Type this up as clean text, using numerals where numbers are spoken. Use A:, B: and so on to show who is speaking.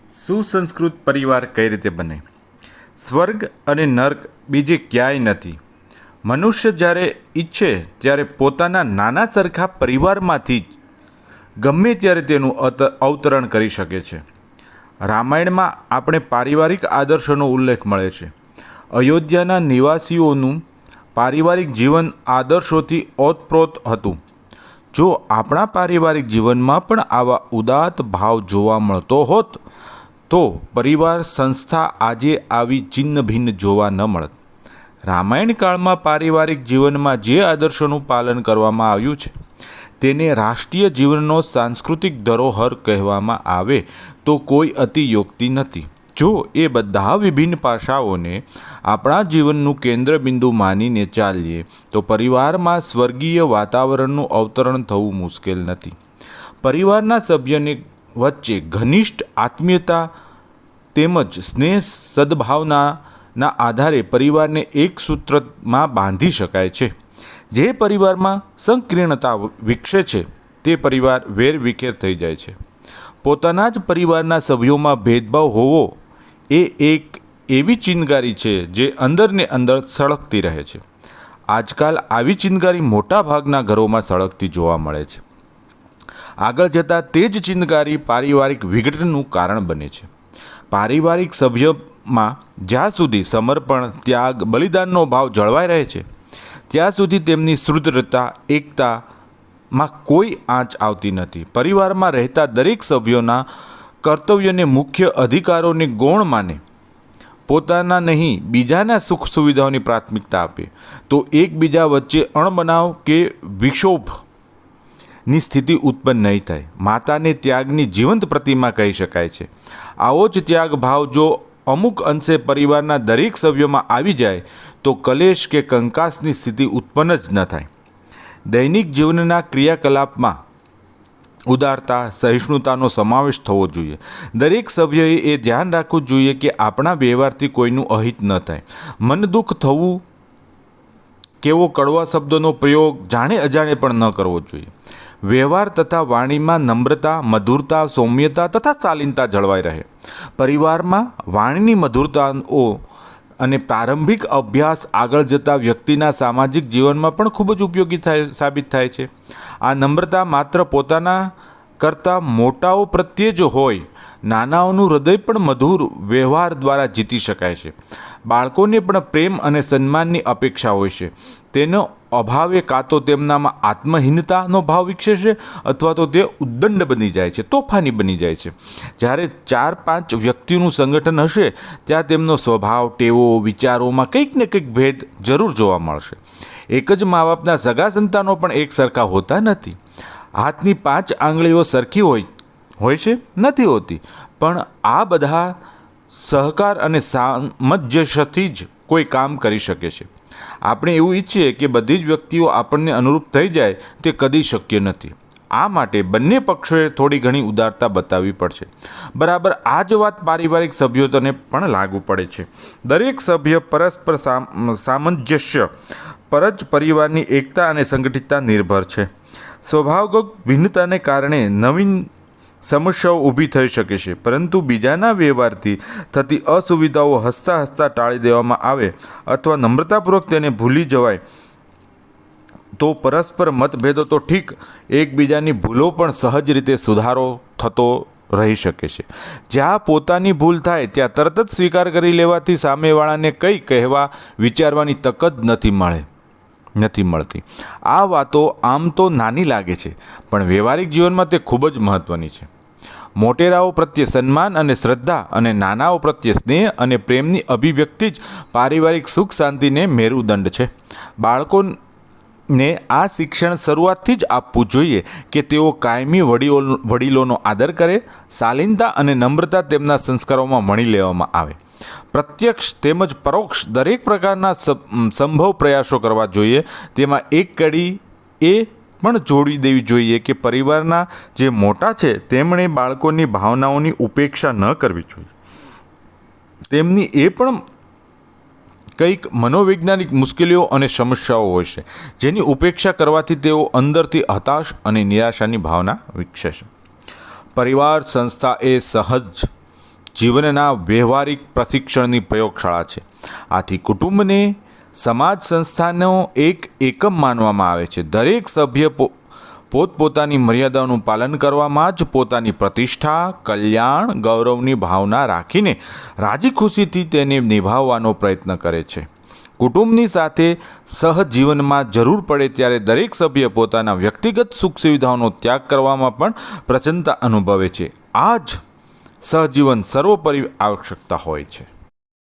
A: સુસંસ્કૃત પરિવાર કઈ રીતે બને? સ્વર્ગ અને નર્ક બીજે ક્યાંય નથી. મનુષ્ય જ્યારે ઈચ્છે ત્યારે પોતાના નાના સરખા પરિવારમાંથી જ ગમે ત્યારે તેનું અવતરણ કરી શકે છે. રામાયણમાં આપણે પારિવારિક આદર્શોનો ઉલ્લેખ મળે છે. અયોધ્યાના નિવાસીઓનું પારિવારિક જીવન આદર્શોથી ઓતપ્રોત હતું. જો આપણા પારિવારિક જીવનમાં પણ આવા ઉદાત્ત ભાવ જોવા મળતો હોત તો પરિવાર સંસ્થા આજે આવી છિન્ન ભિન્ન જોવા ન મળત. રામાયણ કાળમાં પારિવારિક જીવનમાં જે આદર્શોનું પાલન કરવામાં આવ્યું છે તેને રાષ્ટ્રીય જીવનનો સાંસ્કૃતિક ધરોહર કહેવામાં આવે તો કોઈ અતિયોક્તિ નથી. જો એ બધા વિભિન્ન પાસાઓને આપણા જીવનનું કેન્દ્રબિંદુ માનીને ચાલીએ તો પરિવારમાં સ્વર્ગીય વાતાવરણનું અવતરણ થવું મુશ્કેલ નથી. પરિવારના સભ્યોની વચ્ચે ઘનિષ્ઠ આત્મીયતા તેમજ સ્નેહ સદભાવનાના આધારે પરિવારને એક સૂત્રમાં બાંધી શકાય છે. જે પરિવારમાં સંકીર્ણતા વિકસે છે તે પરિવાર વેરવિખેર થઈ જાય છે. પોતાના જ પરિવારના સભ્યોમાં ભેદભાવ હોવો એ એક એવી ચિનગારી છે જે અંદરને અંદર સળગતી રહે છે. આજકાલ આવી ચિનગારી મોટા ભાગના ઘરોમાં સળગતી જોવા મળે છે. આગળ જતાં તે જ ચિનગારી પારિવારિક વિઘટનનું કારણ બને છે. પારિવારિક સભ્યમાં જ્યાં સુધી સમર્પણ, ત્યાગ, બલિદાનનો ભાવ જળવાઈ રહે છે ત્યાં સુધી તેમની સુદૃઢતા, એકતામાં કોઈ આંચ આવતી નથી. પરિવારમાં રહેતા દરેક સભ્યોના કર્તવ્યોને મુખ્ય અધિકારોને ગૌણ માને, પોતાના નહીં બીજાના સુખ સુવિધાઓની પ્રાથમિકતા આપે તો એકબીજા વચ્ચે અણબનાવ કે વિક્ષોભની સ્થિતિ ઉત્પન્ન નહીં થાય. માતાને ત્યાગની જીવંત પ્રતિમા કહી શકાય છે. આવો જ ત્યાગ ભાવ જો અમુક અંશે પરિવારના દરેક સભ્યોમાં આવી જાય તો કલેશ કે કંકાસની સ્થિતિ ઉત્પન્ન જ ન થાય. દૈનિક જીવનના ક્રિયાકલાપમાં ઉદારતા, સહિષ્ણુતાનો સમાવેશ થવો જોઈએ. દરેક સભ્યએ એ ધ્યાન રાખવું જોઈએ કે આપણા વ્યવહારથી કોઈનું અહિત ન થાય. મન દુઃખ થવું કેવો કડવા શબ્દોનો પ્રયોગ જાણે અજાણે પણ ન કરવો જોઈએ. વ્યવહાર તથા વાણીમાં નમ્રતા, મધુરતા, સૌમ્યતા તથા શાલીનતા જળવાઈ રહે. પરિવારમાં વાણીની મધુરતાઓ અને પ્રારંભિક અભ્યાસ આગળ જતાં વ્યક્તિના સામાજિક જીવનમાં પણ ખૂબ જ ઉપયોગી સાબિત થાય છે. આ નમ્રતા માત્ર પોતાના કરતાં મોટાઓ પ્રત્યે જ હોય. નાનાઓનું હૃદય પણ મધુર વ્યવહાર દ્વારા જીતી શકાય છે. બાળકોને પણ પ્રેમ અને સન્માનની અપેક્ષા હોય છે. તેનો અભાવે કાં તો તેમનામાં આત્મહીનતાનો ભાવ વિકસે છે અથવા તો તે ઉદ્દંડ બની જાય છે, તોફાની બની જાય છે. જ્યારે 4-5 વ્યક્તિનું સંગઠન હશે ત્યાં તેમનો સ્વભાવ, ટેવો, વિચારોમાં કંઈક ને કંઈક ભેદ જરૂર જોવા મળશે. એક જ મા બાપના સગા સંતાનો પણ એક સરખા હોતા નથી. હાથની 5 આંગળીઓ સરખી હોય છે નથી હોતી, પણ આ બધા સહકાર અને સામંજસ્યથી જ કોઈ કામ કરી શકે છે. આપણે એવું ઈચ્છીએ કે બધી જ વ્યક્તિઓ આપણને અનુરૂપ થઈ જાય તે કદી શક્ય નથી. આ માટે બંને પક્ષોએ થોડી ઘણી ઉદારતા બતાવવી પડશે. બરાબર આ જ વાત પારિવારિક સભ્યોને પણ લાગુ પડે છે. દરેક સભ્ય પરસ્પર સામંજસ્ય પર જ પરિવારની એકતા અને સંગઠિતતા નિર્ભર છે. સ્વભાવગત ભિન્નતાને કારણે નવીન સમસ્યાઓ ઊભી થઈ શકે છે, પરંતુ બીજાના વ્યવહારથી થતી અસુવિધાઓ હસતા હસતા ટાળી દેવામાં આવે અથવા નમ્રતાપૂર્વક તેને ભૂલી જવાય તો પરસ્પર મતભેદો તો ઠીક, એકબીજાની ભૂલો પણ સહજ રીતે સુધારો થતો રહી શકે છે. જ્યાં પોતાની ભૂલ થાય ત્યાં તરત જ સ્વીકાર કરી લેવાથી સામેવાળાને કંઈ કહેવા વિચારવાની તક જ નથી મળતી. આ વાતો આમ તો નાની લાગે છે પણ વ્યવહારિક જીવનમાં તે ખૂબ જ મહત્ત્વની છે. મોટેરાઓ પ્રત્યે સન્માન અને શ્રદ્ધા અને નાનાઓ પ્રત્યે સ્નેહ અને પ્રેમની અભિવ્યક્તિ જ પારિવારિક સુખ શાંતિને મેરુદંડ છે. બાળકોને આ શિક્ષણ શરૂઆતથી જ આપવું જોઈએ કે તેઓ કાયમી વડીલોનો આદર કરે, શાલીનતા અને નમ્રતા તેમના સંસ્કારોમાં વણી લેવામાં આવે. પ્રત્યક્ષ તેમજ પરોક્ષ દરેક પ્રકારના સંભવ પ્રયાસો કરવા જોઈએ. તેમાં એક કડી એ પણ જોડી દેવી જોઈએ કે પરિવારના જે મોટા છે તેમણે બાળકોની ભાવનાઓની ઉપેક્ષા ન કરવી જોઈએ. તેમની એ પણ કંઈક મનોવૈજ્ઞાનિક મુશ્કેલીઓ અને સમસ્યાઓ હોય છે જેની ઉપેક્ષા કરવાથી તેઓ અંદરથી હતાશ અને નિરાશાની ભાવના વિકસે છે. પરિવાર સંસ્થા એ સહજ જીવનના વ્યવહારિક પ્રશિક્ષણની પ્રયોગશાળા છે. આથી કુટુંબને સમાજ સંસ્થાનો એક એકમ માનવામાં આવે છે. દરેક સભ્ય પોતપોતાની મર્યાદાઓનું પાલન કરવામાં જ પોતાની પ્રતિષ્ઠા, કલ્યાણ, ગૌરવની ભાવના રાખીને રાજી ખુશીથી તેને નિભાવવાનો પ્રયત્ન કરે છે. કુટુંબની સાથે સહજીવનમાં જરૂર પડે ત્યારે દરેક સભ્ય પોતાના વ્યક્તિગત સુખ સુવિધાઓનો ત્યાગ કરવામાં પણ પ્રસન્નતા અનુભવે છે. આ જ સહજીવન સર્વોપરી આવશ્યકતા હોય છે.